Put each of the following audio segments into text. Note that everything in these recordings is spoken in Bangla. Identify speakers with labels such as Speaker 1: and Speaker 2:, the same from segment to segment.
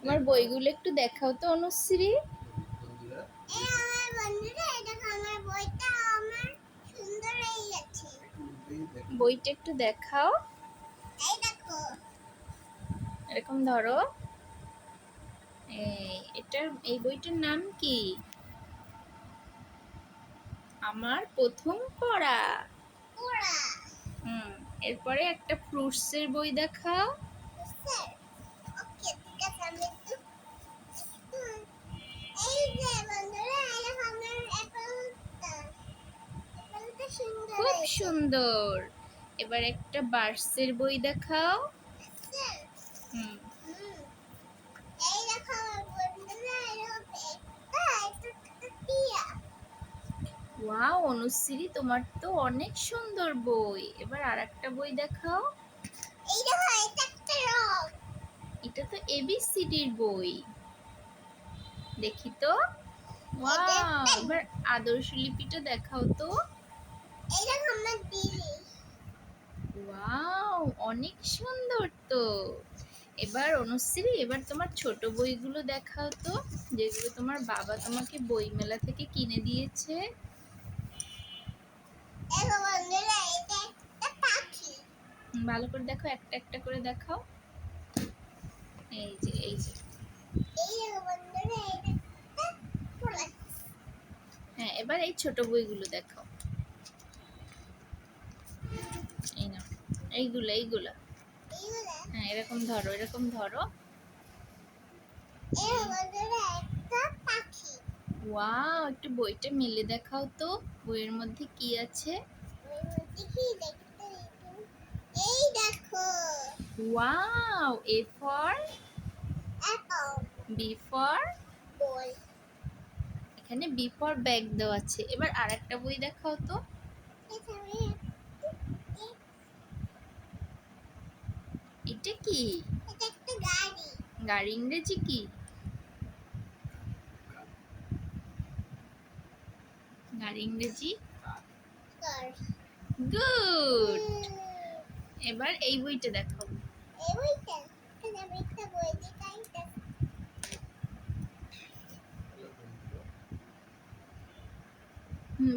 Speaker 1: তোমার বইগুলো একটু দেখাও তো অনুশ্রী। বইটা একটু দেখাও। এরকম ধরো। এই বইটার নাম কি? আমার প্রথম পড়া। এরপরে একটা ফ্রুটসের বই দেখাও। খুব সুন্দর। এবার একটা বার্ডসের বই দেখাও। ওয়াও অনুশ্রী, তোমার তো অনেক সুন্দর বই। এবার আরেকটা বই দেখাও। এটা তো এবিসিডির বই। দেখি তো। ওয়াও, এবার আদর্শ লিপিটা দেখাও তো। ওয়াও, অনেক সুন্দর তো। এবার অনুশ্রী, এবার তোমার ছোট বইগুলো দেখাও তো, যেগুলো তোমার বাবা তোমাকে বই মেলা থেকে কিনে দিয়েছে। ভালো করে দেখো, একটা একটা করে দেখাও। এই যে এই যে হ্যাঁ, এবার এই ছোট বইগুলো দেখাও। এই না, এইগুলা হ্যাঁ, এরকম ধরো, এরকম ধরো। ওয়াও, একটু বইটা মিলে দেখাও তো, বইয়ের মধ্যে কি আছে। Wow, A for B for ball. এখানে বি ফর ব্যাগ দেওয়া আছে। এবার আরেকটা বই দেখাও তো। এটা কি? গাড়ি ইংরেজি কি? গাড়ি ইংরেজি গুড। এবার এই বইটা দেখাও।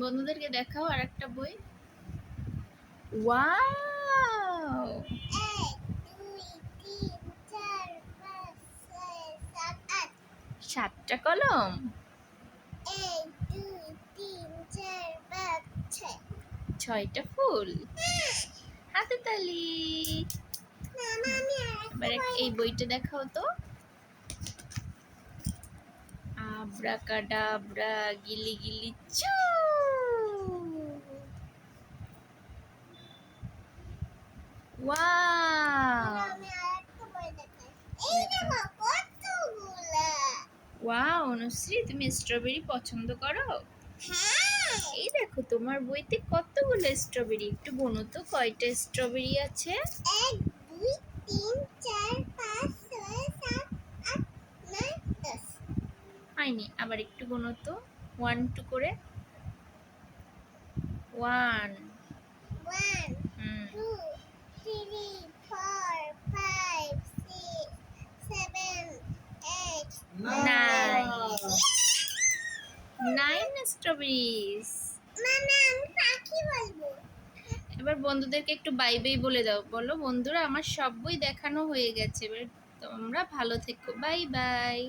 Speaker 1: বন্ধুদেরকে দেখাও আরেকটা বই। ওয়াও, 7টা কলম। 6টা ফুল। হাতে তালি। এবার এই বইটা দেখাও তো। আব্রাকাডাব্রা গিলি গিলি চু। ওয়াও অনুশ্রী, তুমি স্ট্রবেরি পছন্দ করো? এই দেখো, তোমার বইতে কতগুলো স্ট্রবেরি। একটু গুনো তো, কয়টা স্ট্রবেরি আছে। 1 2 3 4 5 6 7 8 9 10। হয়নি, আবার একটু গুনো তো, 1 2 করে। 1 2 3 4 5 6 7 8 9 স্ট্রবেরিজ। এবার বন্ধুদেরকে একটু বাই বাই বলে দাও। বলো, বন্ধুরা আমার সব বই দেখানো হয়ে গেছে, এবার তোমরা ভালো থেকো। Bye bye.